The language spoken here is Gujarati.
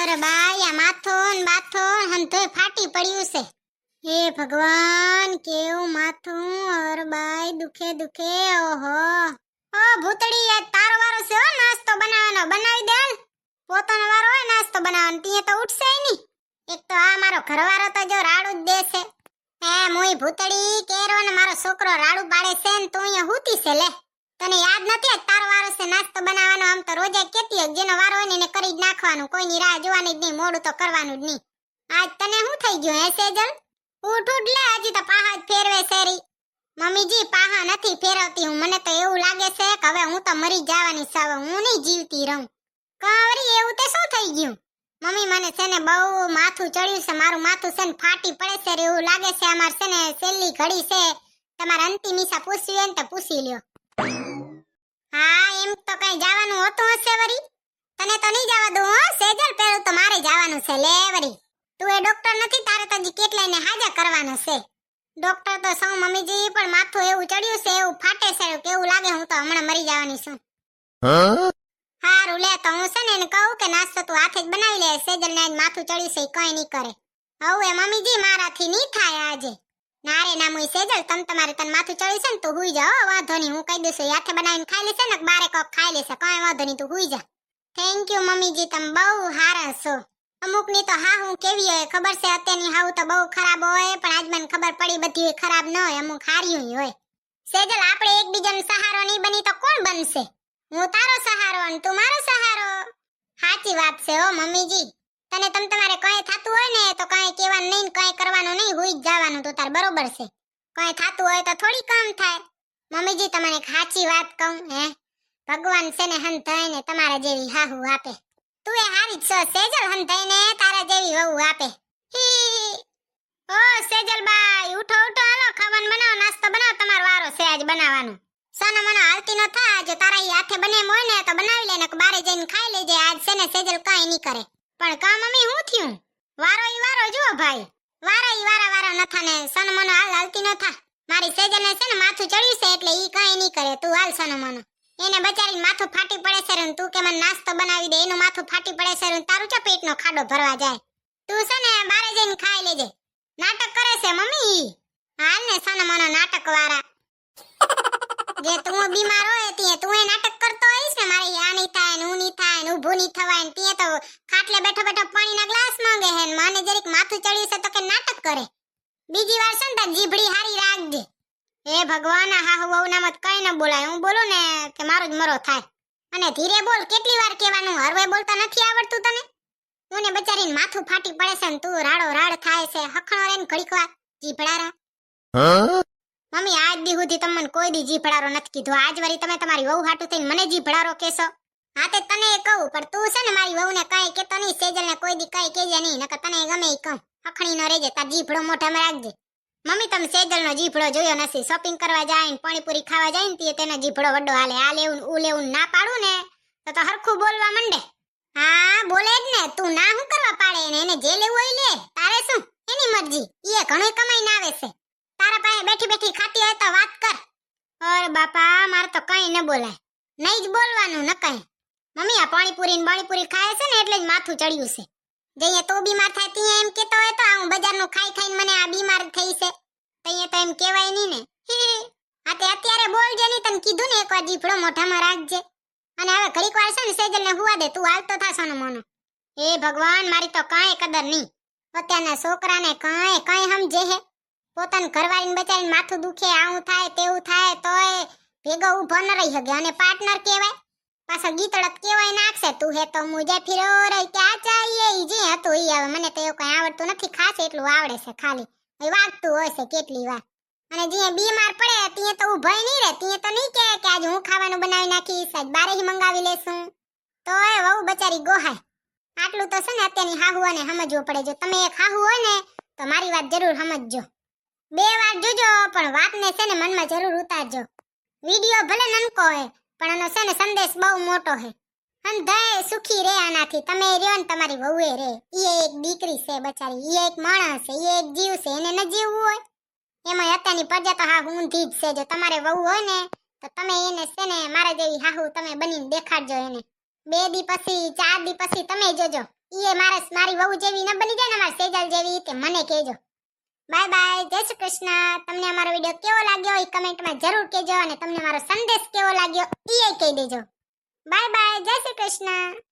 અરે બાઈ આ માથું ને બાથું હંધોય ફાટી પડ્યું છે. હે ભગવાન કેવું માથું અરે બાઈ દુખે દુખે. ઓહો ઓ ભૂતડી આજ તારો વારો છે હો નાસ્તો બનાવવાનો. બનાવી દે પોતાનો વારો હોય નાસ્તો બનાવવાનો તીએ તો ઉઠશે નહીં. એક તો આ મારો ઘરવાળો તો જો રાડું જ દેશે. હે મોય ભૂતડી કેરો ને મારો છોકરો રાડું પાડે છે ને તું અહીંયા હુતી છે. લે તને યાદ નથી આજ તારો વારો છે નાસ્તો બનાવવાનો. આમ તો રોજે કેતી હોય જેનો વારો હોય ને એને કરી જ નાખવાનું. કોઈની રાહ જોવાની જ નહીં, મોડું તો કરવાનું જ નહીં. આજ તને શું થઈ ગયું હે સેજલ? ઉઠ ઉઠ લે, હજી તો પાહા જ ફેરવે શેરી. મમ્મીજી પાહા નથી ફેરવતી હું. મને તો એવું લાગે છે કે હવે હું તો મરી જવાની છું. હું નહીં જીવતી રહું. કાવરી એવું તે શું થઈ ગયું? મમ્મી મને છે ને બહુ માથું ચડ્યું છે. મારું માથું છે ને ફાટી પડે છે રે એવું લાગે છે. અમાર છે ને છેલ્લી ઘડી છે. તમારે અંતિમ ઈચ્છા પૂછવી હોય ને તો પૂછી લ્યો. હા એમ તો કઈ જવાનું હોતું હશે વરી. તને તો નહીં જવા દઉં હો સેજલ. પેલું તો મારે જવાનું છે. લે વરી તું એ ડોક્ટર નથી, તારે તો હજી કેટલાયને હાજા કરવાના છે. ડોક્ટર તો સૌ મમ્મીજી, પણ માથું એવું ચડ્યું છે એવું ફાટે છે કેવું લાગે હું તો હમણાં મરી જવાની છું. હારું લે તો હું છે ને એને કહું કે નાસ્તો તું હાથે જ બનાવી લે. સેજલ ને આજ માથું ચડ્યું છે કઈ નહીં કરે. હવે મમ્મીજી મારાથી નહીં થાય આજે. ના રે ના મુઈ સેજલ તમ તમારે તન માથું ચડ્યું છે ને તું હુઈ જા. વાંધો નહીં હું કહી દઉં હાથે બનાવીને ખાઈ લેશે ને બારે કોક ખાઈ લેશે. કઈ વાંધો નહીં તું હુઈ જા. થેન્ક યુ મમ્મીજી, તમે બહુ હારા છો. અમુક ની તો હા હું કેવી હોય ખબર છે. અત્યારની હાવ તો બહુ ખરાબ હોય, પણ આજ મને ખબર પડી બધી ખરાબ ન હોય, અમુક હારી હોય. સેજલ આપણે એકબીજાનો સહારો નહીં બની તો કોણ બનશે? હું તારો સહારો અને તું મારો સહારો. સાચી વાત છે હો મમ્મીજી. તને તમારે કઈ થાતું હોય ને તો કઈ કહેવાનું નહીં, કઈ કરવાનું નહીં, હુઈ જ જવાનું. તો તાર બરોબર છે. કઈ થાતું હોય તો થોડી કામ થાય. મમ્મીજી તમને એક સાચી વાત કહું હે, ભગવાન છે ને હંધાઈને તમારા જેવી હાહુ આપે. તું એ હારી જ છો સેજલ, હંધાઈને તારા જેવી વહુ આપે. હી ઓ સેજલ બાઈ ઉઠો ઉઠો, હાલો ખાવાનું બનાવો, નાસ્તો બનાવો. તમારો વારો છે આજ બનાવવાનો. સનો મનો હાલતી ન થા. જો તારા ઈ હાથે બને હોય ને તો બનાવી લે ને બારે જઈને ખાઈ લેજે. આજ છે ને સેજલ કઈ નહીં કરે. પણ કા મમ્મી હું થયું? વારો ઈ વારો જુઓ ભાઈ. વારા ઈ વારા નથા ને સનો મનો હાલતી ન થા. મારી સેજલ ને છે ને માથું ચડ્યું છે એટલે ઈ કઈ નહીં કરે. તું હાલ સનો મનો. એને બચારીને માથું ફાટી પડે છે ને તું કે મને નાસ્તો બનાવી દે. એનું માથું ફાટી પડે છે ને તારું ચા પેટનો ખાડો ભરવા જાય. તું છે ને બારે જઈને ખાઈ લેજે. નાટક કરે છે મમ્મી. હાલ ને સનો મનો નાટક વાળા. જે તું બીમાર હોય તે તું એ નાટક કરતો હોઈશ ને મારી આ નહીં થાય ને હું નહીં થાય ને ઊભું નહીં થવાય ને તે તો ખાટલે બેઠો બેઠો પાણીના ગ્લાસ માંગે હે. મને જરીક માથું ચડ્યું છે તો કે નાટક કરે. બીજી વાર છે ને તાર જીભડી હારી રાખજે. હે ભગવાન, હા વહુ નામત કઈ ન બોલાય. હું બોલું ને કે મારો જ મરો થાય. અને ધીરે બોલ. કેટલી વાર કહેવાનું? હરવે બોલતા નથી આવડતું તને? તું ને બચારીને માથું ફાટી પડે છે ને તું રાડો રાડ થાય છે. હખણો રે ને ઘડીક વાર જીભડારા. મમ્મી આજ દી સુધી તમને કોઈ દી જીભડારો નથી કીધું. આજ વરી તમે તમારી વહુ હાટું થઈને મને જીભડારો કહેશો. હા તે તને એ કહું, પણ તું છે ને મારી વહુને કઈ કેતો નહીં. સેજલ ને કોઈ દી કઈ કહેજે નહીં, નકર તને ગમે એ કહું. હખણી ન રહેજે. તાર જીભડો મોઢામાં રાખજે. મમ્મી તમે સેજલ નો જીભડો જોયો નથી. શોપિંગ કરવા જાય ને પાણીપુરી ખાવા જાય ને તેનો જીભડો વડો હાલે. આ લેવું ઉ લેવું ના પાડું ને તો હરખું બોલવા માંડે. હા બોલે જ ને. તું ના હું કરવા પાડે ને? એને જે લેવું હોય લે. તારે શું? એની મરજી. એ ઘણું કમાઈને આવે છે. તારા પાસે બેઠી બેઠી ખાતી હોય તો વાત કર. અરે બાપા મારે તો કઈ ન બોલાય. નહીં જ બોલવાનું ન કઈ. મમ્મી આ પાણીપુરી ને બાણીપુરી ખાય છે ને એટલે જ માથું ચડ્યું છે. જઈએ તો બીમાર થાય ત્યાં એમ કેતો હોય તો હું બજારનું ખાઈ ખાઈને મને આ બીમાર થઈ છે ત્યાં તો એમ કહેવાય નહીં ને. હા તે અત્યારે બોલજે નહીં. તને કીધું ને એકવાર જીભડો મોઢામાં રાખજે. અને હવે ઘડીક વાર છે ને સેજલ ને હુવા દે. તું હાલતો થાશો ને મોનો. હે ભગવાન મારી તો કાંઈ કદર નહીં. અત્યારના છોકરાને કઈ સમજે હે. પોતાનું ઘરવાળીને બચારીને માથું દુખે, આવું થાય તેવું થાય તોય ભેગો ઊભો ન રહી શકે. અને પાર્ટનર કહેવાય પાછો ગીતડત કહેવાય નાખશે. તું હે તો મુજે ફિરો રહી ક્યાં ચાહીએ. ઈ જે હતું ઈ હવે મને તો એવું કઈ આવડતું નથી. ખાસ એટલું આવડે છે ખાલી. એ વાગતું હોય છે કેટલી વાર. અને જે બીમાર પડે ત્યાં તો ઊભાઈ નહીં રહે. ત્યાં તો નહીં કે આજ હું ખાવાનું બનાવી નાખીશ, આજ બારેથી મંગાવી લેશું. તો એ વહુ બચારી ગોહાય. આટલું તો છે ને અત્યારની હાહુઓને સમજવું પડે. જો તમે એક હાહુ હોય ને તો મારી વાત જરૂર સમજજો. 2 વાર જોજો પણ વાતને છે ને મનમાં જરૂર ઉતારજો. વિડિયો ભલે નનકો હે પણ આનો છે ને સંદેશ બહુ મોટો હે. અંધાય સુખી રે આનાથી. તમે રહ્યો ને તમારી વહુએ રે. ઈ એક દીકરી છે બચારી. ઈ એક માણસ છે. ઈ એક જીવ છે. એને ન જીવવું હોય એમાં અત્યારની પ્રજા તો હા ઊંધી જ છે. જો તમારે વહુ હોય ને તો તમે એને છે ને મારા જેવી હાહુ તમે બનીને દેખાડજો એને. 2 દી પછી 4 દી પછી તમે જોજો ઈએ મારી વહુ જેવી ન બની જાય ને મારી સેજલ જેવી તે મને કહેજો. બાય બાય, જય શ્રી કૃષ્ણ. તમને અમારો વિડિયો કેવો લાગ્યો એ કમેન્ટમાં જરૂર કહેજો અને તમને મારો સંદેશ કેવો લાગ્યો એ કહી દેજો. બાય બાય, જય શ્રી કૃષ્ણ.